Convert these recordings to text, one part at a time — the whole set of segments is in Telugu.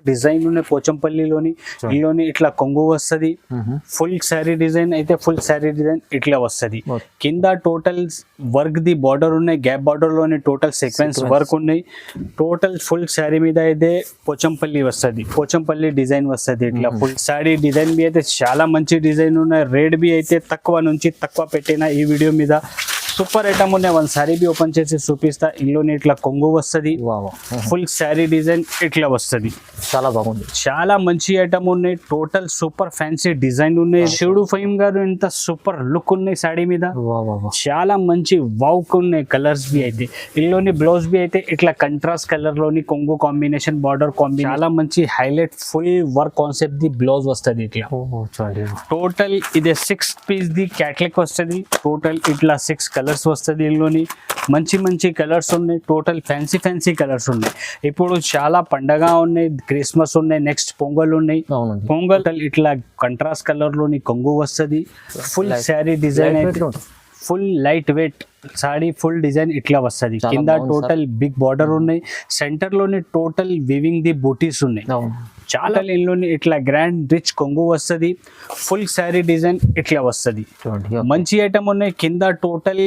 డిజైన్ ఉన్నాయి పోచంపల్లిలోని. ఇందులోని ఇట్లా కొంగు వస్తుంది. ఫుల్ శారీ డిజైన్ అయితే ఫుల్ శారీ డిజైన్ ఇట్లా వస్తుంది. కింద టోటల్ వర్క్ ది బార్డర్ ఉన్నాయి, గ్యాప్ బార్డర్ లోని టోటల్ సీక్వెన్స్ వర్క్ ఉన్నాయి. టోటల్ ఫుల్ శారీ మీద అయితే పోచంపల్లి వస్తుంది, పోచంపల్లి డిజైన్ వస్తుంది. ఇట్లా ఫుల్ శారీ డిజైన్ బి అయితే చాలా మంచి డిజైన్ ఉన్నాయి. రేట్ బి అయితే తక్కువ నుంచి తక్కువ పెట్టిన ఈ వీడియో మీద సూపర్ ఐటమ్ ఉన్నాయి. వన్ శారీ బి ఓపెన్ చేసి చూపిస్తా. ఇందులోని ఇట్లా కొంగు వస్తుంది, ఫుల్ శారీ డిజైన్ ఇట్లా వస్తుంది. చాలా బాగుంది, చాలా మంచి ఐటమ్ ఉన్నాయి. టోటల్ సూపర్ ఫ్యాన్సీ డిజైన్ ఉన్నాయి. శివుడు ఫైమ్ గారు ఎంత సూపర్ లుక్ ఉన్నాయి సాడీ మీద. చాలా మంచి వాక్ ఉన్నాయి. కలర్స్ బి అయితే ఇందులోని బ్లౌజ్ బి అయితే ఇట్లా కంట్రాస్ట్ కలర్ లోని కొంగు కాంబినేషన్ బార్డర్ కాంబినేషన్ చాలా మంచి highlight full work concept the blouse వస్తుంది. ఇట్లా టోటల్ ఇదే 6 పీస్ ది క్యాటలాగ్ వస్తుంది. టోటల్ ఇట్లా 6 కలర్స్ వస్తుంది. ఇందులోని మంచి మంచి కలర్స్ ఉన్నాయి. టోటల్ ఫ్యాన్సీ ఫ్యాన్సీ కలర్స్ ఉన్నాయి. ఇప్పుడు చాలా పండగ ఉన్నాయి, క్రిస్మస్ ఉన్నాయి, నెక్స్ట్ పొంగల్ ఉన్నాయి. పొంగల్ ఇట్లా కంట్రాస్ట్ కలర్ లోని కొంగు వస్తుంది. ఫుల్ శారీ డిజైన్ అయితే full light weight saree full design ఇట్లా వస్తుంది. కింద టోటల్ బిగ్ బార్డర్ ఉన్నాయి. సెంటర్ లోని టోటల్ వివింగ్ ది బూటీస్ ఉన్నాయి. చాలా ఇందులోని ఇట్లా గ్రాండ్ రిచ్ కొంగు వస్తుంది. ఫుల్ శారీ డిజైన్ ఇట్లా వస్తుంది. మంచి ఐటమ్ ఉన్నాయి. కింద టోటల్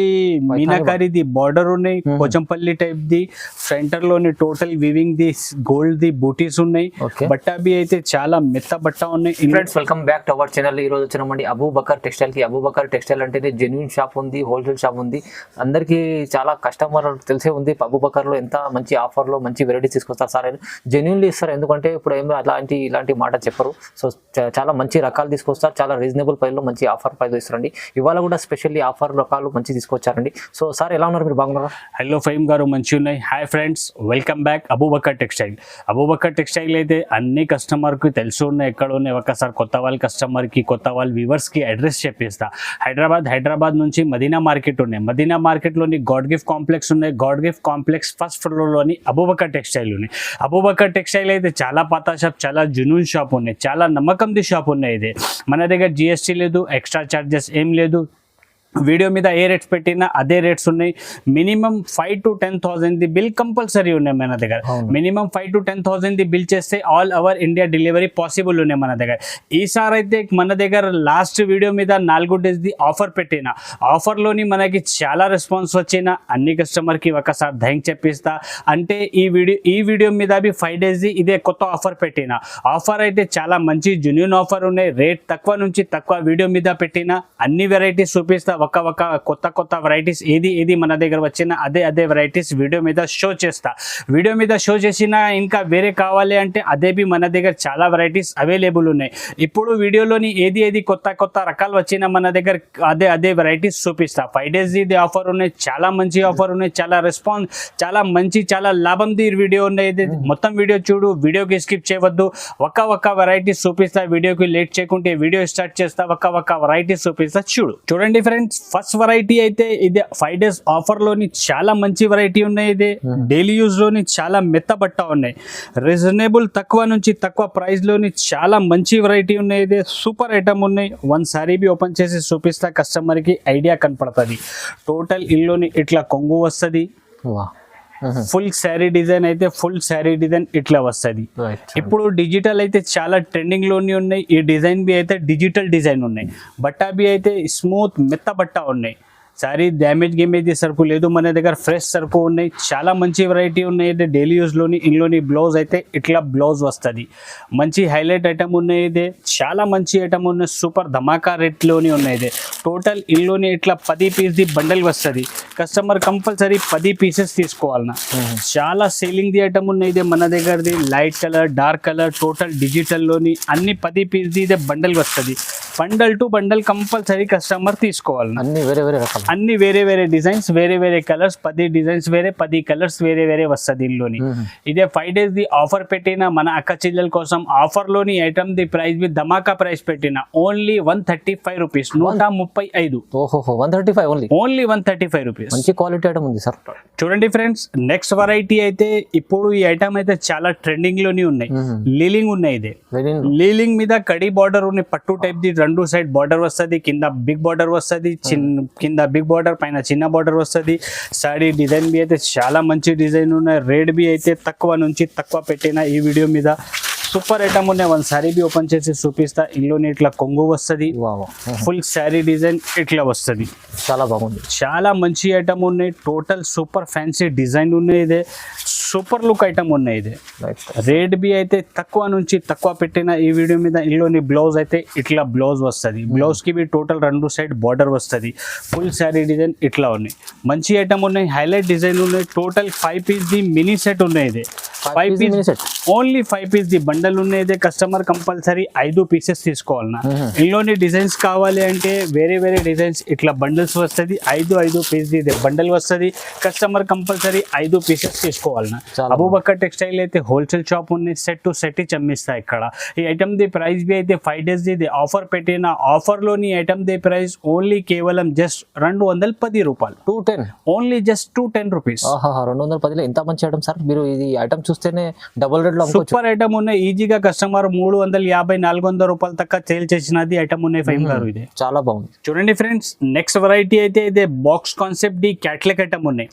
మీనాకారి ది బార్డర్ ఉన్నాయి, పోచంపల్లి టైప్ ది. సెంటర్ లోని టోటల్ వివింగ్ ది గోల్డ్ ది బూటీస్ ఉన్నాయి. బట్ట బి అయితే చాలా మెత్త బట్ట ఉన్నాయి. Friends welcome back to our channel. ఈ రోజు వచ్చినామండి అబూబకర్ టెక్స్టైల్ కి. అబూబకర్ టెక్స్టైల్ అంటే జెన్యూన్ షాప్ ఉంది, హోల్సేల్ షాప్ ఉంది. అందరికీ చాలా కస్టమర్ తెలిసే ఉంది. అబూబకర్లో ఎంత మంచి ఆఫర్లో మంచి వెరైటీస్ తీసుకొస్తారు సార్. జెన్యూన్లీ ఇస్తారు, ఎందుకంటే ఇప్పుడు ఏమో ఇలాంటి మాట చెప్పరు. సో చాలా మంచి రకాలు తీసుకొస్తారు. చాలా రీజనబుల్ ప్రైస్లో మంచి ఆఫర్ ప్రైస్ ఇస్తారండి. ఇవాళ కూడా స్పెషల్లీ ఆఫర్ రకాలు మంచి తీసుకొచ్చారండి. సో సార్ ఎలా ఉన్నారు, మీరు బాగున్నారా? హలో ఫైమ్ గారు, మంచి ఉన్నాయి. Hi friends, welcome back Abu Bakr textile. Abu Bakr textile అయితే అన్ని కస్టమర్కి తెలిసి ఉన్నాయి, ఎక్కడ ఉన్నాయి. ఒకసారి కొత్త వాళ్ళ కస్టమర్కి, కొత్త వాళ్ళ వ్యూవర్స్కి అడ్రస్ చెప్పిస్తా. హైదరాబాద్ నుంచి మదీనా మార్కెట్ ఉన్నాయి. మదీనా మార్కెట్లోని గాడ్ గిఫ్ట్ కాంప్లెక్స్ ఉన్నాయి. గాడ్ గిఫ్ట్ కాంప్లెక్స్ ఫస్ట్ ఫ్లోర్లోని అబూబకర్ టెక్స్టైల్ ఉన్నాయి. అబూబకర్ టెక్స్టైల్ అయితే చాలా పాత షాప్, చాలా జెన్యూన్ షాప్ ఉన్నాయి, చాలా నమ్మకంది షాప్ ఉన్నాయి. ఇది మన దగ్గర జిఎస్టీ లేదు, ఎక్స్ట్రా ఛార్జెస్ ఏం లేదు. వీడియో మీద ఏ రేట్స్ పెట్టినా అదే రేట్స్ ఉన్నాయి. Minimum 5 to 10,000 the bill compulsory ఉన్నాయి మన దగ్గర. మినిమం 5 to 10,000 ది బిల్ చేస్తే all over India delivery possible ఉన్నాయి మన దగ్గర. ఈసారి అయితే మన దగ్గర లాస్ట్ వీడియో మీద 4 days ది ఆఫర్ పెట్టిన. ఆఫర్లోని మనకి చాలా రెస్పాన్స్ వచ్చిన. అన్ని కస్టమర్కి ఒకసారి థ్యాంక్ చెప్పిస్తా. అంటే ఈ వీడియో మీద 5 days ది ఇదే కొత్త ఆఫర్ పెట్టిన. ఆఫర్ అయితే చాలా మంచి జెన్యూన్ ఆఫర్ ఉన్నాయి. రేట్ తక్కువ నుంచి తక్కువ వీడియో మీద పెట్టిన. అన్ని వెరైటీస్ చూపిస్తా. ఒక కొత్త వెరైటీస్ ఏది మన దగ్గర వచ్చిన అదే వెరైటీస్ వీడియో మీద షో చేస్తా. వీడియో మీద షో చేసిన ఇంకా వేరే కావాలి అంటే అదే బి మన దగ్గర చాలా వెరైటీస్ అవైలబుల్ ఉన్నాయి. ఇప్పుడు వీడియోలోని ఏది కొత్త రకాలు వచ్చిన మన దగ్గర అదే వెరైటీస్ చూపిస్తా. 5 days ఇది ఆఫర్ ఉన్నాయి. చాలా మంచి ఆఫర్ ఉన్నాయి. చాలా రెస్పాన్స్, చాలా మంచి, చాలా లాభంది వీడియో ఉన్నాయి. మొత్తం వీడియో చూడు, వీడియోకి స్కిప్ చేయవద్దు. ఒక వెరైటీస్ చూపిస్తా. వీడియోకి లేట్ చేయకుంటే వీడియో స్టార్ట్ చేస్తా. ఒక వెరైటీస్ చూపిస్తా, చూడండి ఫ్రెండ్స్. ఫస్ట్ వెరైటీ అయితే ఇది 5 days ఆఫర్ లోని చాలా మంచి వెరైటీ ఉన్నాయి. ఇది డైలీ యూజ్ లోని చాలా మెత్త బట్ట ఉన్నాయి. రీజనబుల్ తక్కువ నుంచి తక్కువ ప్రైస్ లోని చాలా మంచి వెరైటీ ఉన్నాయి. ఇది సూపర్ ఐటమ్ ఉన్నాయి. వన్ సారీ బి ఓపెన్ చేసి చూపిస్తా, కస్టమర్ కి ఐడియా కనపడుతుంది. టోటల్ ఇల్లుని ఇట్లా కొంగు వస్తుంది. ఫుల్ శారీ డిజైన్ అయితే ఫుల్ శారీ డిజైన్ ఇట్లా వస్తుంది. ఇప్పుడు డిజిటల్ అయితే చాలా ట్రెండింగ్ లోని ఉన్నాయి. ఈ డిజైన్ బి అయితే డిజిటల్ డిజైన్ ఉన్నాయి. బట్ట బి అయితే స్మూత్ మెత్త బట్ట ఉన్నాయి. సారీ డ్యామేజ్ సరుకు లేదు మన దగ్గర. ఫ్రెష్ సరుకు ఉన్నాయి. చాలా మంచి వెరైటీ ఉన్నాయి. డైలీ యూజ్లోని ఇందులోని బ్లౌజ్ అయితే ఇట్లా బ్లౌజ్ వస్తుంది. మంచి హైలైట్ ఐటమ్ ఉన్నాయి. ఇది చాలా మంచి ఐటమ్ ఉన్నాయి. సూపర్ ధమాకా రేట్లోని ఉన్నాయి. టోటల్ ఇందులోని ఇట్లా 10 పీస్ ది బండల్ వస్తుంది. కస్టమర్ కంపల్సరీ 10 pieces తీసుకోవాలన్నా. చాలా సేలింగ్ ది ఐటమ్ ఉన్నాయి. మన దగ్గరది light colour, dark colour, total డిజిటల్లోని అన్ని 10 pieces ది ఇదే బండల్ వస్తుంది. Bundle to bundle compulsory customer తీసుకోవాలన్నా. అన్ని వేరే డిజైన్స్, వేరే కలర్స్, 10 డిజైన్స్ వేరే, 10 కలర్స్ వేరే వస్తుంది ఇందులోని. ఇదే 5 days ది ఆఫర్ పెట్టిన మన అక్క చెల్లెల కోసం. ఆఫర్ లోని ఐటమ్ ది ప్రైస్ బి ధమాకా ప్రైస్ పెట్టిన. Only 135 rupees, 135. ఓహో, 135 ఓన్లీ 135 రూపీస్. మంచి క్వాలిటీ ఐటమ్ ఉంది సార్. చూడండి ఫ్రెండ్స్, నెక్స్ట్ వెరైటీ అయితే ఇప్పుడు ఈ ఐటమ్ అయితే చాలా ట్రెండింగ్ లోని ఉన్నాయి. లీలింగ్ ఉన్నాయి. ఇది లీలింగ్ మీద కడి బార్డర్ ఉన్నాయి. పట్టు టైప్ ది 2 side బార్డర్ వస్తుంది. కింద బిగ్ బార్డర్ వస్తుంది. కింద బిగ్ బార్డర్, పైన చిన్న బార్డర్ వస్తుంది. సాడీ డిజైన్ బి అయితే చాలా మంచి డిజైన్ ఉన్నాయి. రేట్ బి అయితే తక్కువ నుంచి తక్కువ పెట్టిన ఈ వీడియో మీద సూపర్ ఐటమ్ ఉన్నాయి. వన్ శారీ బి ఓపెన్ చేసి చూపిస్తా. ఇందులోని ఇట్లా కొంగు వస్తుంది, వావ్ ఫుల్ శారీ డిజైన్ ఇట్లా వస్తుంది. చాలా బాగుంది. చాలా మంచి ఐటమ్ ఉన్నాయి. టోటల్ సూపర్ ఫ్యాన్సీ డిజైన్ ఉన్నాయి. ఇదే సూపర్ లుక్ ఐటమ్ ఉన్నాయి. ఇది రేట్ బి అయితే తక్కువ నుంచి తక్కువ పెట్టిన ఈ వీడియో మీద. ఇందులోని బ్లౌజ్ అయితే ఇట్లా బ్లౌజ్ వస్తుంది. బ్లౌజ్ కి బి టోటల్ 2 సైడ్ బార్డర్ వస్తుంది. ఫుల్ శారీ డిజైన్ ఇట్లా ఉన్నాయి. మంచి ఐటమ్ ఉన్నాయి. హైలైట్ డిజైన్ ఉన్నాయి. టోటల్ 5 పీస్ ది మినీ సెట్ ఉన్నాయి. ఇది 5 పీస్ ఓన్లీ 5 పీస్ ది బండల్ ఉన్నాయి. కస్టమర్ కంపల్సరీ 5 పీసెస్ తీసుకోవాలన్నా. ఇందులోని డిజైన్స్ కావాలి అంటే వేరే వేరే డిజైన్స్ ఇట్లా బండల్స్ వస్తుంది. 5 పీస్ ది బండల్ వస్తుంది. కస్టమర్ కంపల్సరీ 5 పీసెస్ తీసుకోవాలన్నా. అబూబకర్ టెక్స్టైల్ అయితే హోల్సేల్ షాప్ ఉంది. సెట్ టు సెట్ చమ్మిస్తా ఇక్కడ. ఈ ఐటమ్ ది ప్రైస్ బి అయితే 5 days ది ఆఫర్ పెట్టిన ఆఫర్ లోని ఐటమ్ ది ప్రైస్ ఓన్లీ కేవలం జస్ట్ 210 రూపాయలు. 210 ఓన్లీ జస్ట్ 210 రూపీస్. 210 ఎంత మంచి ఐటమ్ సార్. మీరు ఇది ఐటమ్ చూస్తేనే డబుల్ రేట్ లో సూపర్ ఐటమ్ ఉన్నాయి. ఈజీగా కస్టమర్ 350-400 రూపాయల దాకా సేల్ చేసినది ఐటమ్ ఉన్నాయి. ఫైమ్ గారు ఇది చాలా బాగుంది. చూడండి ఫ్రెండ్స్, నెక్స్ట్ వెరైటీ అయితే ఇదే box concept the catalogue item ఉన్నాయి.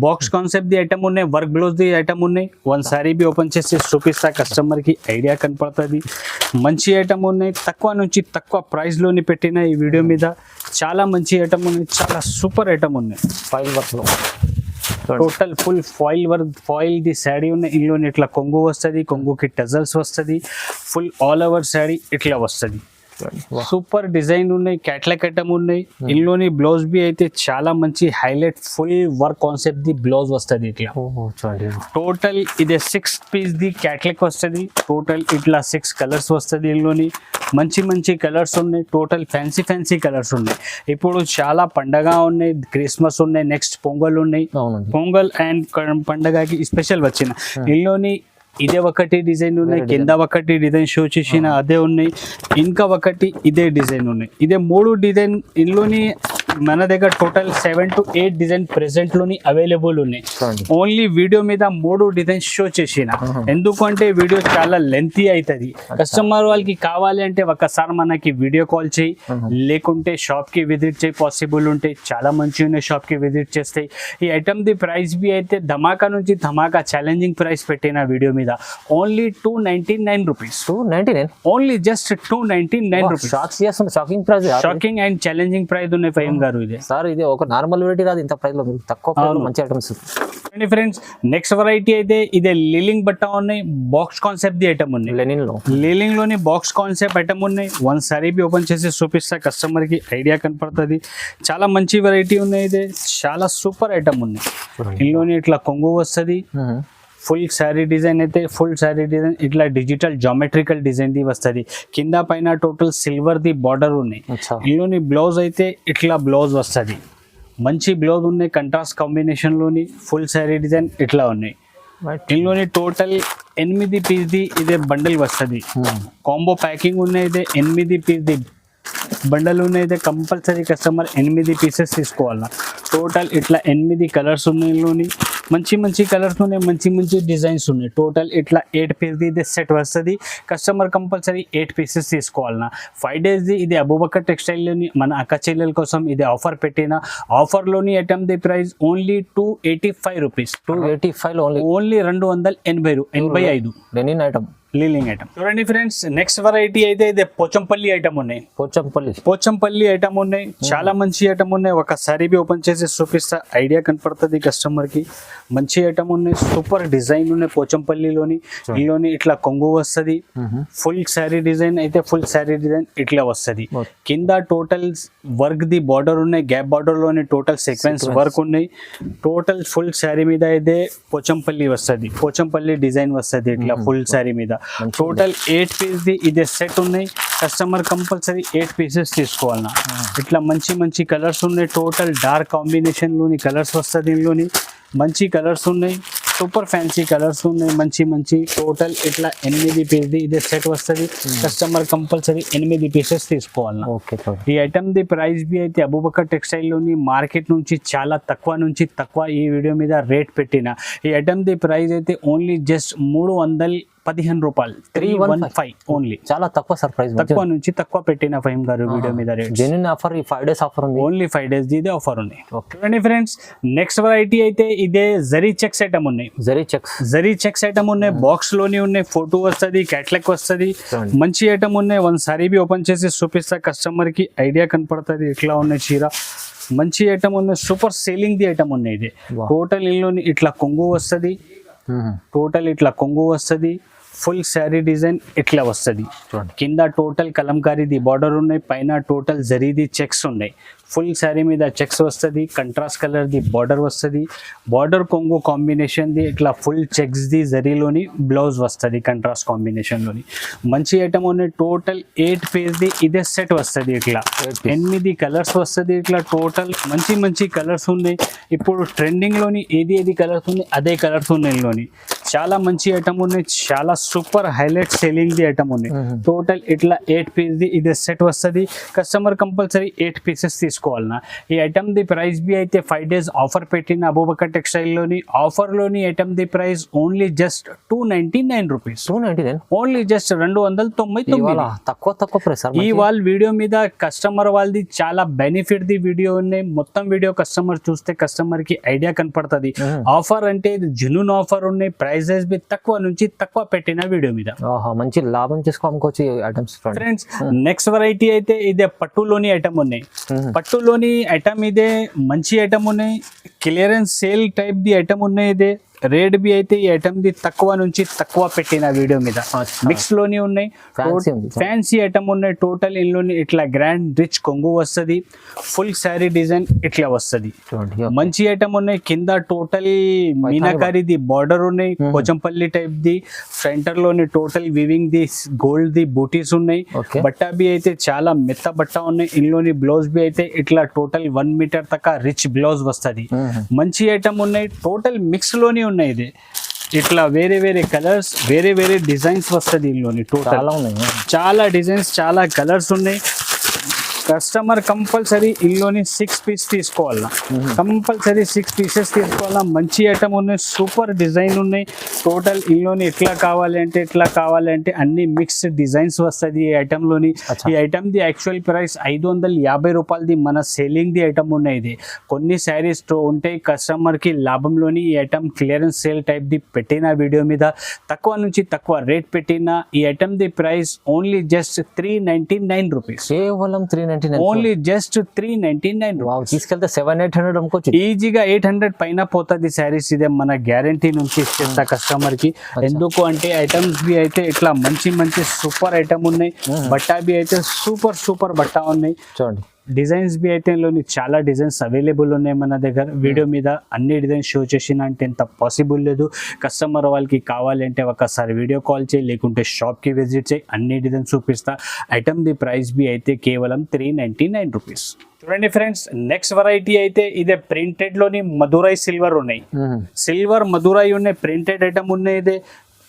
బాక్స్ కాన్సెప్ట్ ది ఐటమ్ ఉన్నాయి. వర్క్ బ్లౌజ్ ది ఐటమ్ ఉన్నాయి. వన్ సారీ బి ఓపెన్ చేసి చూపిస్తా. కస్టమర్ కి ఐడియా కనపడుతుంది. మంచి ఐటమ్ ఉన్నాయి. తక్కువ నుంచి తక్కువ ప్రైస్ లోని పెట్టిన ఈ వీడియో మీద. చాలా మంచి ఐటమ్ ఉన్నాయి. చాలా సూపర్ ఐటమ్ ఉన్నాయి. ఫైల్ వర్క్ లో total full foil the sari ఉన్నాయి. ఇందులోని ఇట్లా కొంగు వస్తుంది. కొంగుకి టజల్స్ వస్తుంది. ఫుల్ ఆల్ ఓవర్ శారీ ఇట్లా వస్తుంది. సూపర్ డిజైన్ ఉన్నాయి. క్యాట్లాగ్ ఐటమ్ ఉన్నాయి. ఇందులోని బ్లౌజ్ బి అయితే చాలా మంచి highlight full work concept the blouse వస్తుంది. ఇట్లా టోటల్ ఇదే 6 పీస్ ది క్యాట్లాగ్ వస్తుంది. టోటల్ ఇట్లా 6 కలర్స్ వస్తుంది. ఇందులోని మంచి మంచి కలర్స్ ఉన్నాయి. టోటల్ ఫ్యాన్సీ కలర్స్ ఉన్నాయి. ఇప్పుడు చాలా పండగ ఉన్నాయి. క్రిస్మస్ ఉన్నాయి. నెక్స్ట్ పొంగల్ ఉన్నాయి. పొంగల్ అండ్ పండగకి స్పెషల్ వచ్చిన ఇందులోని ఇదే ఒకటి డిజైన్ ఉన్నాయి. కింద ఒకటి డిజైన్ షో చేసిన అదే ఉన్నాయి. ఇంకా ఒకటి ఇదే డిజైన్ ఉన్నాయి. ఇదే 3 డిజైన్ ఇందులోని మన దగ్గర టోటల్ 7 to 8 డిజైన్ ప్రెసెంట్ లోని అవైలబుల్ ఉన్నాయి. ఓన్లీ వీడియో మీద 3 డిజైన్స్ షో చేసిన. ఎందుకంటే వీడియో చాలా లెంతీ అవుతుంది. కస్టమర్ వాళ్ళకి కావాలి అంటే ఒకసారి మనకి వీడియో కాల్ చేయి, లేకుంటే షాప్ కి విజిట్ చేయి. పాసిబుల్ ఉంటే చాలా మంచి ఉన్నాయి. షాప్ కి విజిట్ చేస్తాయి. ఈ ఐటమ్ ది ప్రైస్ బి అయితే ధమాకా నుంచి ధమాకా ఛాలెంజింగ్ ప్రైస్ పెట్టిన వీడియో మీద. Only 299 rupees. 299 only just 299 rupees. Shocking price. Shocking and challenging price ఉన్నాయి. ఫైమ్ గారు ఇది సార్ ఇది ఒక నార్మల్ వెరైటీ రాదు ఇంత ప్రైస్ లో. మీరు తక్కువ ప్రైస్ లో మంచి ఐటమ్స్. ఫ్రెండ్స్, నెక్స్ట్ వెరైటీ అయితే ఇదే లీలింగ్ బట్ట ఉన్నాయి. బాక్స్ కాన్సెప్ట్ ది ఐటమ్ ఉన్నాయి. లీలింగ్ లోని బాక్స్ కాన్సెప్ట్ ఐటమ్ ఉన్నాయి. వన్ సారీ బి ఓపెన్ చేసి చూపిస్తా. కస్టమర్ కి ఐడియా కనపడుతుంది. చాలా మంచి వెరైటీ ఉన్నాయి. ఇది చాలా సూపర్ ఐటమ్ ఉన్నాయి. ఇందులోని ఇట్లా కొంగు వస్తుంది. ఫుల్ శారీ డిజైన్ అయితే ఫుల్ శారీ డిజైన్ ఇట్లా డిజిటల్ జామెట్రికల్ డిజైన్ ది వస్తుంది. కింద పైన టోటల్ సిల్వర్ ది బార్డర్ ఉన్నాయి. ఇందులోని బ్లౌజ్ అయితే ఇట్లా బ్లౌజ్ వస్తుంది. మంచి బ్లౌజ్ ఉన్నాయి. కంట్రాస్ట్ కాంబినేషన్ లోని ఫుల్ శారీ డిజైన్ ఇట్లా ఉన్నాయి. ఇందులోని టోటల్ 8 పీస్ ది ఇదే బండల్ వస్తుంది. కాంబో ప్యాకింగ్ ఉన్నాయి. ఇదే 8 పీస్ ది బండల్ ఉన్నాయి. కంపల్సరీ కస్టమర్ 8 పీసెస్ తీసుకోవాలా. టోటల్ ఇట్లా 8 కలర్స్ ఉన్నాయి. ఇందులోని మంచి కలర్స్ ఉన్నాయి. మంచి డిజైన్స్ ఉన్నాయి. టోటల్ ఇట్లా 8 పీస్ ది సెట్ వస్తుంది. కస్టమర్ కంపల్సరీ 8 పీసెస్ తీసుకోవాలన్నా. 5 days ది ఇది అబూబకర్ టెక్స్టైల్ లోని మన అక్క చెల్లెల కోసం ఇది ఆఫర్ పెట్టిన. ఆఫర్ లోని ఐటమ్ ది price only 285 rupees. 285 only 285 linen item. లీలింగ్ ఐటమ్. చూడండి ఫ్రెండ్స్, నెక్స్ట్ వెరైటీ అయితే ఇదే పోచంపల్లి ఐటమ్ ఉన్నాయి. పోచంపల్లి ఐటమ్ ఉన్నాయి. చాలా మంచి ఐటమ్ ఉన్నాయి. ఒక సారీ బి ఓపెన్ చేసి చూపిస్తా. ఐడియా కనపడుతుంది కస్టమర్ కి. మంచి ఐటమ్ ఉన్నాయి. సూపర్ డిజైన్ ఉన్నాయి. పోచంపల్లిలోని ఇందులోని ఇట్లా కొంగు వస్తుంది. ఫుల్ శారీ డిజైన్ అయితే ఫుల్ శారీ డిజైన్ ఇట్లా వస్తుంది. కింద టోటల్ వర్క్ ది బార్డర్ ఉన్నాయి. గ్యాప్ బార్డర్ లోని టోటల్ సీక్వెన్స్ వర్క్ ఉన్నాయి. టోటల్ ఫుల్ శారీ మీద అయితే పోచంపల్లి వస్తుంది. పోచంపల్లి డిజైన్ వస్తుంది ఇట్లా ఫుల్ శారీ మీద. టోటల్ 8 పీస్ ది ఇదే సెట్ ఉన్నాయి. కస్టమర్ కంపల్సరీ 8 పీసెస్ తీసుకోవాలన్నా. ఇట్లా మంచి కలర్స్ ఉన్నాయి. టోటల్ డార్క్ కాంబినేషన్ లోని కలర్స్ వస్తుంది. ఇందులోని మంచి కలర్స్ ఉన్నాయి. సూపర్ ఫ్యాన్సీ కలర్స్ ఉన్నాయి. మంచి టోటల్ ఇట్లా 8 పీస్ ది ఇదే సెట్ వస్తుంది. కస్టమర్ కంపల్సరీ 8 పీసెస్ తీసుకోవాలన్నా. ఈ ఐటమ్ ది ప్రైస్ బి అయితే అబూబకర్ టెక్స్టైల్ లోని మార్కెట్ నుంచి చాలా తక్కువ ఈ వీడియో మీద రేట్ పెట్టిన. ఈ ఐటమ్ ది ప్రైస్ అయితే ఓన్లీ జస్ట్ 15 రూపాయలు 315 ఓన్లీ. చాలా తక్కువ సార్ ప్రైస్, తక్కువ నుంచి తక్కువ పెట్టిన ఫైమ్ గారు వీడియో మీద రేట్. జెన్యూన్ ఆఫర్, ఈ 5 days ఆఫర్ ఉంది, ఓన్లీ 5 days ఇదే ఆఫర్ ఉంది. చూడండి ఫ్రెండ్స్, నెక్స్ట్ వెరైటీ అయితే ఇదే జరీ చెక్స్ ఐటమ్ ఉన్నాయి. జరీ చెక్స్ ఐటమ్ ఉన్నాయి, బాక్స్ లోని ఉన్నాయి, ఫోటో వస్తుంది, క్యాట్లాగ్ వస్తుంది, మంచి ఐటమ్ ఉన్నాయి. వన్ సారీ బి ఓపెన్ చేసి చూపిస్తా కస్టమర్ కి ఐడియా కనపడుతుంది ఎట్లా ఉన్నాయి చీర. మంచి ఐటమ్ ఉన్నాయి, సూపర్ సేలింగ్ ది ఐటమ్ ఉన్నాయి. ఇది టోటల్ ఇల్లుని ఇట్లా కొంగు వస్తుంది, టోటల్ ఇట్లా కొంగు వస్తుంది, ఫుల్ శారీ డిజైన్ ఇట్లా వస్తుంది. కింద టోటల్ కలంకారీది బార్డర్ ఉన్నాయి, పైన టోటల్ జరీది చెక్స్ ఉన్నాయి. ఫుల్ శారీ మీద చెక్స్ వస్తుంది, కంట్రాస్ట్ కలర్ది బార్డర్ వస్తుంది, బార్డర్ కొంగు కాంబినేషన్ది ఇట్లా ఫుల్ చెక్స్ది జరీలోని బ్లౌజ్ వస్తుంది కంట్రాస్ట్ కాంబినేషన్లోని. మంచి ఐటమ్ ఉన్నాయి. టోటల్ 8 పీస్ది ఇదే సెట్ వస్తుంది. ఇట్లా 8 కలర్స్ వస్తుంది. ఇట్లా టోటల్ మంచి మంచి కలర్స్ ఉన్నాయి. ఇప్పుడు ట్రెండింగ్లోని ఏది కలర్స్ ఉన్నాయి అదే కలర్స్ ఉన్నాయి. చాలా మంచి ఐటమ్ ఉన్నాయి, చాలా సూపర్ హైలైట్ సేలింగ్ ది ఐటమ్ ఉన్నాయి. టోటల్ ఇట్లా 8 పీస్ది ఇదే సెట్ వస్తుంది. కస్టమర్ కంపల్సరీ 8 పీసెస్ తీసుకోవాలన్నా. ఈ ఐటమ్ ది ప్రైస్ బి అయితే 5 days ఆఫర్ పెట్టిన అబూబకర్ టెక్స్టైల్ లోని. ఆఫర్ లోని ఐటమ్ ది price only just 299 rupees. 299 only just 299. తక్కువ ప్రైస్. ఈ వాళ్ళ వీడియో మీద కస్టమర్ వాళ్ళది చాలా బెనిఫిట్ ది వీడియో ఉన్నాయి. మొత్తం వీడియో కస్టమర్ చూస్తే కస్టమర్ కి ఐడియా కనపడుతుంది. ఆఫర్ అంటే ఇది జెన్యూన్ ఆఫర్ ఉన్నాయి. ప్రైజెస్ బి తక్కువ నుంచి తక్కువ పెట్టిన వీడియో మీద మంచి లాభం చేసుకోవచ్చు ఐటమ్స్. ఫ్రెండ్స్, నెక్స్ట్ వెరైటీ అయితే ఇదే పట్టులోని ఐటమ్ ఉన్నాయి. పట్టులోని ఐటమ్ ఇదే మంచి ఐటమ్ ఉన్నాయి. Clearance sale type the item ఉన్నాయి. ఇదే రేట్ బి అయితే ఈ ఐటమ్ ది తక్కువ నుంచి తక్కువ పెట్టిన వీడియో మీద. మిక్స్ లోని ఉన్నాయి, ఫ్యాన్సీ ఐటమ్ ఉన్నాయి. టోటల్ ఇంట్లోని ఇట్లా గ్రాండ్ రిచ్ కొంగు వస్తుంది, ఫుల్ శారీ డిజైన్ ఇట్లా వస్తుంది. మంచి ఐటమ్ ఉన్నాయి. కింద టోటల్ మీనాకారిది బార్డర్ ఉన్నాయి, పోచంపల్లి టైప్ ది. సెంటర్ లోని టోటల్ వివింగ్ ది గోల్డ్ ది బూటీస్ ఉన్నాయి. బట్ట బి అయితే చాలా మెత్త బట్ట ఉన్నాయి. ఇంట్లోని బ్లౌజ్ బి అయితే ఇట్లా టోటల్ 1 మీటర్ దాకా రిచ్ బ్లౌజ్ వస్తుంది. మంచి ఐటమ్ ఉన్నాయి. టోటల్ మిక్స్ లోని ఉన్నాయి. ఇది ఇట్లా వేరే కలర్స్, వేరే డిజైన్స్ వస్తుంది. ఇందులోని టోటల్ చాలా డిజైన్స్, చాలా కలర్స్ ఉన్నాయి. కస్టమర్ కంపల్సరీ ఇందులోని 6 పీస్ తీసుకోవాలా. కంపల్సరీ 6 పీసెస్ తీసుకోవాలా. మంచి ఐటమ్ ఉన్నాయి, సూపర్ డిజైన్ ఉన్నాయి. టోటల్ ఇందులోని ఎట్లా కావాలి అంటే అన్ని మిక్స్డ్ డిజైన్స్ వస్తుంది ఈ ఐటమ్లోని. ఈ ఐటమ్ ది యాక్చువల్ ప్రైస్ 550 రూపాయలది మన సేలింగ్ ది ఐటమ్ ఉన్నాయి. ఇది కొన్ని శారీస్ ఉంటాయి కస్టమర్కి లాభంలోని. ఈ item clearance sale type the పెట్టిన వీడియో మీద తక్కువ నుంచి తక్కువ రేట్ పెట్టిన. ఈ ఐటమ్ ది ప్రైస్ ఓన్లీ జస్ట్ 399 రూపీస్. కేవలం 399, ఓన్లీ జస్ట్ 399. తీసుకెళ్తే 700-800 అమ్ముకోవచ్చు ఈజీగా. 800 పైన పోతుంది శారీస్. ఇదే మన గ్యారంటీ నుంచి ఇచ్చేస్తా కస్టమర్ కి. ఎందుకు అంటే ఐటమ్స్ బి అయితే ఇట్లా మంచి సూపర్ ఐటమ్ ఉన్నాయి. బట్టా బి అయితే సూపర్ బట్టా ఉన్నాయి. చూడండి, డిజైన్స్ బి అయితే చాలా డిజైన్స్ అవైలబుల్ ఉన్నాయి మన దగ్గర. వీడియో మీద అన్ని డిజైన్స్ షో చేసిన అంటే ఎంత పాసిబుల్ లేదు. కస్టమర్ వాళ్ళకి కావాలంటే ఒకసారి వీడియో కాల్ చేయి, లేకుంటే షాప్కి విజిట్ చేయి, అన్ని డిజైన్స్ చూపిస్తా. ఐటమ్ ది ప్రైస్ బి అయితే కేవలం 399 రూపీస్. చూడండి ఫ్రెండ్స్, నెక్స్ట్ వెరైటీ అయితే ఇదే ప్రింటెడ్ లోని మధురై సిల్వర్ ఉన్నాయి. సిల్వర్ మధురై ఉన్నాయి, ప్రింటెడ్ ఐటమ్ ఉన్నాయి. ఇదే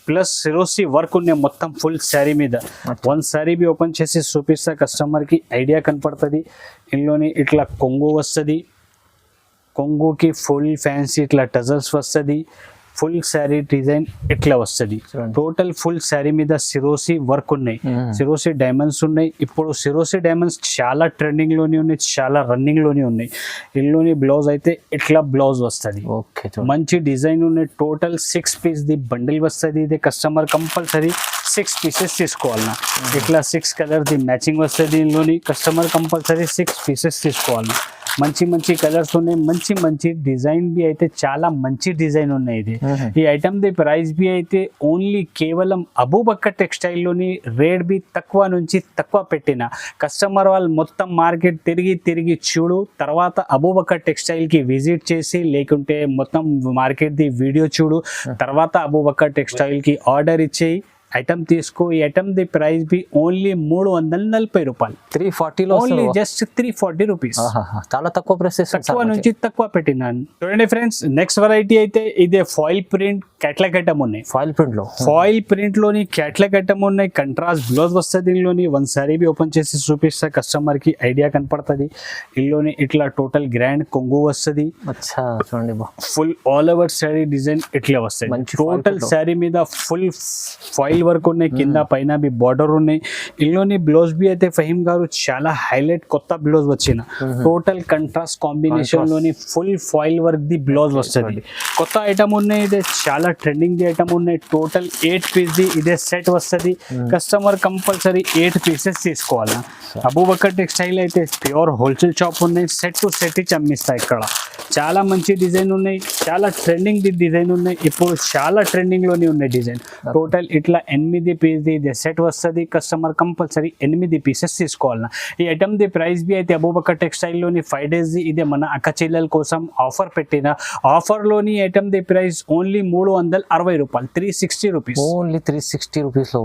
ప్లస్ సిరోసి వర్క్ ఉన్నాయి మొత్తం ఫుల్ శారీ మీద. వన్ శారీ బి ఓపెన్ చేసి చూపిస్తా కస్టమర్కి ఐడియా కనపడుతుంది. ఇందులోని ఇట్లా కొంగు వస్తుంది, కొంగుకి ఫుల్ ఫ్యాన్సీ ఇట్లా టజల్స్ వస్తుంది, ఫుల్ శారీ డిజైన్ ఇట్లా వస్తుంది. టోటల్ ఫుల్ శారీ మీద సిరోసి వర్క్ ఉన్నాయి, సిరోసి డైమండ్స్ ఉన్నాయి. ఇప్పుడు సిరోసి డైమండ్స్ చాలా ట్రెండింగ్ లోని ఉన్నాయి, చాలా రన్నింగ్ లోని ఉన్నాయి. ఇందులోని బ్లౌజ్ అయితే ఇట్లా బ్లౌజ్ వస్తుంది, మంచి డిజైన్ ఉన్నాయి. టోటల్ 6 పీస్ ది బండిల్ వస్తుంది. ఇది కస్టమర్ కంపల్సరీ 6 పీసెస్ తీసుకోవాలన్నా. ఇట్లా 6 కలర్ ది మ్యాచింగ్ వస్తుంది. ఇందులోని కస్టమర్ కంపల్సరీ 6 పీసెస్ తీసుకోవాలన్నా. మంచి కలర్స్ ఉన్నాయి, మంచి డిజైన్ బి అయితే చాలా మంచి డిజైన్ ఉన్నాయి. ఇది ఈ ఐటమ్ ది ప్రైస్ బి అయితే ఓన్లీ కేవలం అబూబకర్ టెక్స్టైల్ లోని రేట్ బి తక్కువ నుంచి తక్కువ పెట్టిన. కస్టమర్ వాళ్ళు మొత్తం మార్కెట్ తిరిగి చూడు, తర్వాత అబూబకర్ టెక్స్టైల్ కి విజిట్ చేసి, లేకుంటే మొత్తం మార్కెట్ ది వీడియో చూడు, తర్వాత అబూబకర్ టెక్స్టైల్ కి ఆర్డర్ ఇచ్చేయి. ఐటమ్ తీసుకో. ఈ ఐటమ్ ది ప్రైస్ బి ఓన్లీ 340 రూపాయలు. 340లో ఓన్లీ జస్ట్ 340 రూపీస్. చాలా తక్కువ ప్రైస్ తక్కువ నుంచి తక్కువ పెట్టినాను. చూడండి ఫ్రెండ్స్, నెక్స్ట్ వెరైటీ అయితే ఇదే ఫాయిల్ ప్రింట్ క్యాట్లాగ్ ఐటమ్ ఉన్నాయి. ఫాయిల్ ప్రింట్ లోని క్యాట్లాగ్ ఐటమ్ ఉన్నాయి. కంట్రాస్ట్ బ్లౌజ్ వస్తుంది. ఇందులోని వన్ సారీ బి ఓపెన్ చేసి చూపిస్తా కస్టమర్ కి ఐడియా కనపడుతుంది. ఇందులోని ఇట్లా టోటల్ గ్రాండ్ కొంగు వస్తుంది. చూడండి, full all over sorry design ఇట్లా వస్తుంది. టోటల్ సారీ మీద ఫుల్ ఫాయిల్ వర్క్ ఉన్నాయి. కింద పైన బి బార్డర్ ఉన్నాయి. ఇందులోని బ్లౌజ్ బి అయితే ఫహీమ్ గారు చాలా హైలైట్ కొత్త బ్లౌజ్ వచ్చిన టోటల్ కంట్రాస్ట్ కాంబినేషన్ లోని full foil work the blouse వస్తుంది. కొత్త ఐటమ్ ఉన్నాయి. ఇదే చాలా ట్రెండింగ్ ది ఐటమ్ ఉన్నాయి. టోటల్ 8 పీస్ ది ఇదే సెట్ వస్తుంది. కస్టమర్ కంపల్సరీ 8 పీసెస్ తీసుకోవాలి. అబూబకర్ టెక్స్టైల్ అయితే ప్యూర్ హోల్సేల్ షాప్ ఉన్నాయి. సెట్ టు సెట్ ఇచ్చి అమ్మిస్తాయి. ఇక్కడ చాలా మంచి డిజైన్ ఉన్నాయి. చాలా ట్రెండింగ్ ది డిజైన్ ఉన్నాయి. ఇప్పుడు చాలా ట్రెండింగ్ లోనే ఉన్నాయి డిజైన్. టోటల్ ఇట్లా 8 పీస్ ది ఇదే సెట్ వస్తుంది. కస్టమర్ కంపల్సరీ 8 పీసెస్ తీసుకోవాలి. ఈ ఐటమ్ ది ప్రైస్ బి అయితే అబూబకర్ టెక్స్టైల్ లోని 5 days ది ఇదే మన అక్క చెల్లెల కోసం ఆఫర్ పెట్టిన ఆఫర్ లోని ఐటమ్ ది ప్రైస్ ఓన్లీ 360 రూపాయలు. 360 రూపీస్. ఓన్లీ 360 రూపీస్ లో.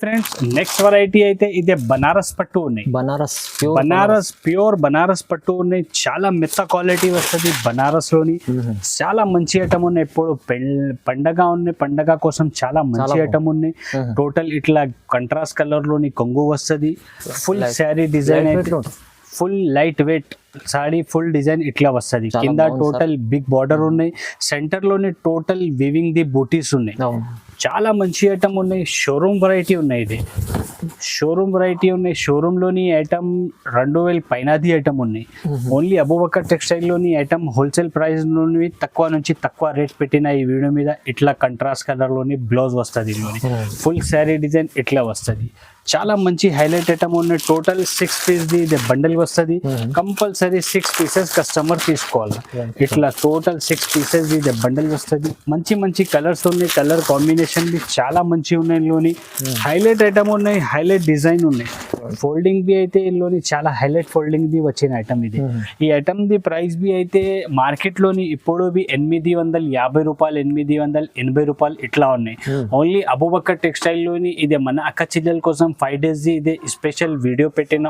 ఫ్రెండ్స్, నెక్స్ట్ వెరైటీ అయితే ఇదే బనారస్ పట్టు ఉన్నాయి. ప్యూర్ బనారస్ పట్టు ఉన్నాయి. చాలా మెత్త క్వాలిటీ వస్తుంది బనారస్ లోని. చాలా మంచి ఐటమ్ ఉన్నాయి. ఇప్పుడు పండగ ఉన్నాయి. పండగ కోసం చాలా మంచి ఐటమ్ ఉన్నాయి. టోటల్ ఇట్లా కంట్రాస్ట్ కలర్ లోని కొంగు వస్తుంది. ఫుల్ శారీ డిజైన్ అయితే full light weight sorry full design ఇట్లా వస్తుంది. కింద టోటల్ బిగ్ బార్డర్ ఉన్నాయి. సెంటర్ లోని టోటల్ వివింగ్ ది బూటీస్ ఉన్నాయి. చాలా మంచి ఐటమ్ ఉన్నాయి. షోరూమ్ వెరైటీ ఉన్నాయి. ఇది షోరూమ్ వెరైటీ ఉన్నాయి. షోరూమ్ లోని ఐటమ్ 2000 పైనది ఐటమ్ ఉన్నాయి. ఓన్లీ అబూబకర్ టెక్స్టైల్ లోని ఐటమ్ హోల్సేల్ ప్రైస్ లోని తక్కువ నుంచి తక్కువ రేట్ పెట్టిన ఈ వీడియో మీద ఇట్లా కంట్రాస్ట్ కలర్ లోని బ్లౌజ్ వస్తుంది. ఫుల్ శారీ డిజైన్ ఇట్లా వస్తుంది. చాలా మంచి హైలైట్ ఐటమ్ ఉన్నాయి. టోటల్ 6 పీస్ ది ఇది బండల్ వస్తుంది. కంపల్సరీ 6 పీసెస్ కస్టమర్ తీసుకోవాలి. ఇట్లా టోటల్ 6 పీసెస్ ఇది బండల్ వస్తుంది. మంచి మంచి కలర్స్ ఉన్నాయి. కలర్ కాంబినేషన్ బి చాలా మంచి ఉన్నాయి. ఇందులోని హైలైట్ ఐటమ్ ఉన్నాయి. హైలైట్ డిజైన్ ఉన్నాయి. ఫోల్డింగ్ బి అయితే ఇందులోని చాలా హైలైట్ ఫోల్డింగ్ బి వచ్చిన ఐటమ్ ఇది. ఈ ఐటమ్ ది ప్రైస్ బి అయితే మార్కెట్ లోని ఇప్పుడు బి 850 రూపాయలు 880 రూపాయలు ఇట్లా ఉన్నాయి. ఓన్లీ అబూబకర్ టెక్స్టైల్ లోని ఇదే మన అక్క చెల్లెల కోసం 5 days ది ఇదే స్పెషల్ వీడియో పెట్టిన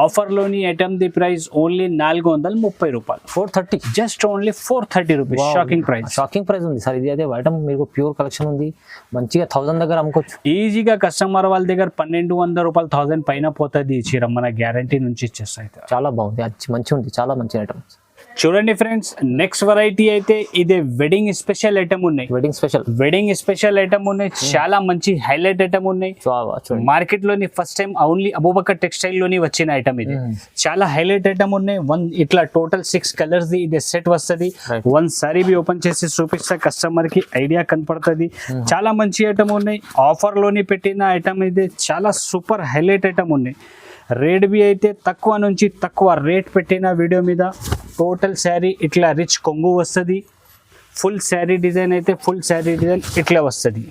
ఆఫర్ లోని ఐటమ్ ది ప్రైస్ ఓన్లీ 430 రూపాయలు. 430. Just only 430 rupees. Shocking price ఉంది సార్. ఇది అయితే ఐటమ్ మీకు ప్యూర్ కలెక్షన్ ఉంది. మంచిగా 1000 దగ్గర అమ్ముకోవచ్చు ఈజీగా. కస్టమర్ వాళ్ళ దగ్గర 1200 రూపాయలు 1000 పైన పోతుంది. ఈ చీర మన గ్యారంటీ నుంచి ఇచ్చేస్తాయి. చాలా బాగుంది. మంచి ఉంది. చాలా మంచి ఐటమ్. చూడండి ఫ్రెండ్స్, నెక్స్ట్ వెరైటీ అయితే ఇదే వెడ్డింగ్ స్పెషల్ ఐటమ్ ఉన్నాయి. వెడ్డింగ్ స్పెషల్ ఐటమ్ ఉన్నాయి. చాలా మంచి హైలైట్ ఐటమ్ ఉన్నాయి. మార్కెట్ లోని first time only Abu Bakr textile లోని వచ్చిన ఐటమ్ ఇది. చాలా హైలైట్ ఐటమ్ ఉన్నాయి. ఇట్లా టోటల్ 6 కలర్స్ ది ఇది సెట్ వస్తుంది. వన్ సారీ బి ఓపెన్ చేసి చూపిస్తా కస్టమర్ కి ఐడియా కనపడుతుంది. చాలా మంచి ఐటమ్ ఉన్నాయి. ఆఫర్ లోని పెట్టిన ఐటమ్ ఇది. చాలా సూపర్ హైలైట్ ఐటమ్ ఉన్నాయి. రేట్ బి అయితే తక్కువ నుంచి తక్కువ రేట్ పెట్టిన వీడియో మీద. టోటల్ శారీ ఇట్లా రిచ్ కొంగు వస్తుంది. ఫుల్ శారీ డిజైన్ అయితే ఫుల్ శారీ డిజైన్ ఇట్లా వస్తుంది.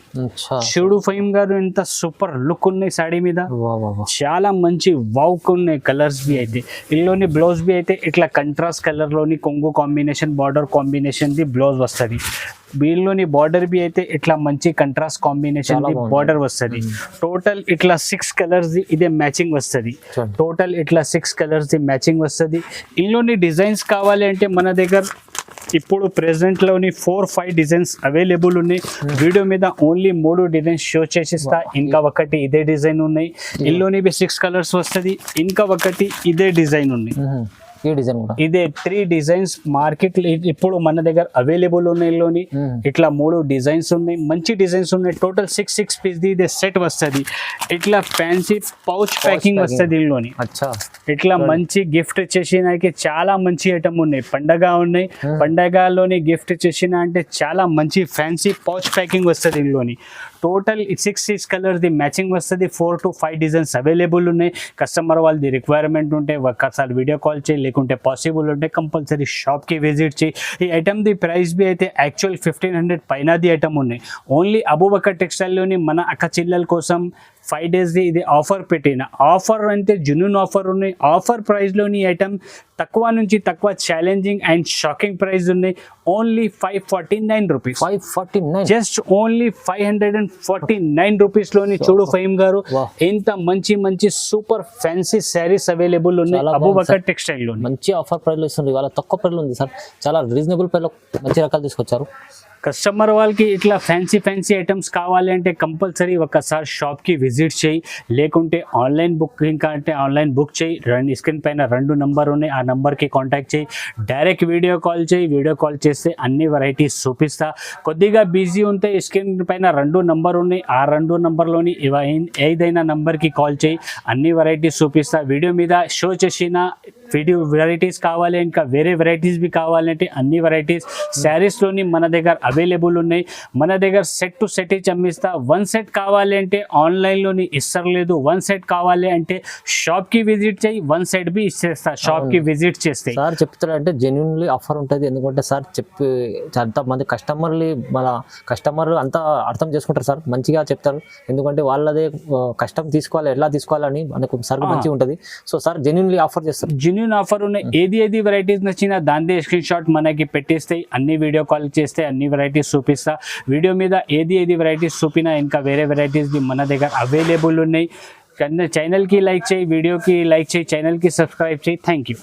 శివుడు ఫహీమ్ గారు ఎంత సూపర్ లుక్ ఉన్నాయి సాడీ మీద. చాలా మంచి వాక్ ఉన్నాయి. కలర్స్ బి అయితే ఇందులోని బ్లౌజ్ బి అయితే ఇట్లా కంట్రాస్ట్ కలర్ లోని కొంగు combination border combination the blouse వస్తుంది. వీళ్ళలోని బార్డర్ బి అయితే ఇట్లా మంచి కంట్రాస్ట్ కాంబినేషన్ ది బార్డర్ వస్తుంది. టోటల్ ఇట్లా 6 కలర్స్ ది ఇదే మ్యాచింగ్ వస్తుంది. టోటల్ ఇట్లా 6 కలర్స్ ది మ్యాచింగ్ వస్తుంది. ఇందులోని డిజైన్స్ కావాలి అంటే మన దగ్గర ఇప్పుడు ప్రెసెంట్ లోని 4-5 డిజైన్స్ అవైలబుల్ ఉన్నాయి. వీడియో మీద ఓన్లీ 3 డిజైన్స్ షో చేసిస్తా. ఇంకా ఒకటి ఇదే డిజైన్ ఉన్నాయి. ఇందులోని 6 కలర్స్ వస్తుంది. ఇంకా ఒకటి ఇదే డిజైన్ ఉన్నాయి. ఇదే 3 డిజైన్స్ మార్కెట్ ఇప్పుడు మన దగ్గర అవైలబుల్ ఉన్నాయి. ఇట్లా 3 డిజైన్స్ ఉన్నాయి. మంచి డిజైన్స్ ఉన్నాయి. టోటల్ 6 పీస్ ది ఇదే సెట్ వస్తుంది. ఇట్లా ఫ్యాన్సీ పౌచ్ ప్యాకింగ్ వస్తుంది. ఇందులోని ఇట్లా మంచి గిఫ్ట్ చేసినాకి చాలా మంచి ఐటమ్ ఉన్నాయి. పండగ ఉన్నాయి. పండగలోని గిఫ్ట్ చేసిన అంటే చాలా మంచి ఫ్యాన్సీ పౌచ్ ప్యాకింగ్ వస్తుంది. ఇందులోని టోటల్ 6 కలర్ ది మ్యాచింగ్ వస్తుంది. 4 to 5 డిజైన్స్ అవైలబుల్ ఉన్నాయి. కస్టమర్ వాళ్ళది రిక్వైర్మెంట్ ఉంటే ఒక్కసారి వీడియో కాల్ చేయి, లేకుంటే పాసిబుల్ ఉంటే కంపల్సరీ షాప్కి విజిట్ చేయి. ఈ ఐటమ్ ది ప్రైస్ బి అయితే యాక్చువల్ 1500 పైన ది ఐటమ్ ఉన్నాయి. ఓన్లీ అబూబకర్ టెక్స్టైల్లోని మన అక్క చెల్లెల కోసం 5 days ఇది ఆఫర్ పెట్టిన ఆఫర్ అంటే జెన్యూన్ ఆఫర్ ఉన్నాయి. ఆఫర్ ప్రైస్లోని ఐటమ్ తక్కువ నుంచి తక్కువ ఛాలెంజింగ్ అండ్ షాకింగ్ ప్రైస్ ఉన్నాయి. Only 549 rupees, 549. జస్ట్ ఓన్లీ 549 రూపీస్లోని చూడు ఫహీమ్ గారు Wow. ఎంత మంచి మంచి సూపర్ ఫ్యాన్సీ శారీస్ అవైలబుల్ ఉన్నాయి చాలా అబూబకర్ టెక్స్టైల్లో. మంచి ఆఫర్ ప్రైస్ లో ఇస్తుంది. ఇవాళ తక్కువ ప్రైస్ లో ఉంది సార్. చాలా రీజనబుల్ ప్రైస్ లో మంచి రకాలు తీసుకొచ్చారు. కస్టమర్ వాళ్ళకి ఇట్లా ఫ్యాన్సీ ఐటమ్స్ కావాలి అంటే కంపల్సరీ ఒకసారి షాప్కి విజిట్ చేయి, లేకుంటే ఆన్లైన్ బుకింగ్ అంటే ఆన్లైన్ బుక్ చేయి. స్క్రీన్ పైన 2 నంబర్ ఉన్నాయి, ఆ నెంబర్కి కాంటాక్ట్ చేయి. డైరెక్ట్ వీడియో కాల్ చేయి. వీడియో కాల్ చేస్తే అన్ని వెరైటీస్ చూపిస్తా. కొద్దిగా బిజీ ఉంటే స్క్రీన్ పైన 2 నంబర్ ఉన్నాయి, ఆ 2 నంబర్లోని ఏదైనా నంబర్కి కాల్ చేయి. అన్ని వెరైటీస్ చూపిస్తా. వీడియో మీద షో చేసిన వెరైటీస్ కావాలి, ఇంకా వేరే వెరైటీస్ బి కావాలంటే అన్ని వెరైటీస్ శారీస్లోని మన దగ్గర అవైలబుల్ ఉన్నాయి. మన దగ్గర సెట్ టు సెట్ ఇచ్చి అమ్మిస్తా. 1 సెట్ కావాలి అంటే ఆన్లైన్లోని ఇస్తలేదు. 1 సెట్ కావాలి అంటే షాప్కి విజిట్ చేయి, 1 సెట్ బి ఇచ్చేస్తా షాప్కి విజిట్ చేస్తే. సార్ చెప్తారంటే జెన్యున్లీ ఆఫర్ ఉంటుంది. ఎందుకంటే సార్ చెప్పి అంత మంది మన కస్టమర్ అంతా అర్థం చేసుకుంటారు సార్. మంచిగా చెప్తారు. ఎందుకంటే వాళ్ళదే కష్టం తీసుకోవాలి, ఎలా తీసుకోవాలని మనకు సార్ మంచిగా ఉంటుంది. సో సార్ జెన్యున్లీ ఆఫర్ చేస్తారు. జెన్యూన్ ఆఫర్ ఉన్నాయి. ఏది వెరైటీస్ నచ్చినా దాని స్క్రీన్ షాట్ మనకి పెట్టేస్తే అన్ని వీడియో కాల్ చేస్తే అన్ని వెరైటీస్ చూపిస్తా. వీడియో మీద ఏది వెరైటీస్ చూపినా ఇంకా వేరే వెరైటీస్ మన దగ్గర అవైలబుల్ ఉన్నాయి. ఛానల్కి లైక్ చేయి, వీడియోకి లైక్ చేయి, ఛానల్కి సబ్స్క్రైబ్ చేయి. Thank you.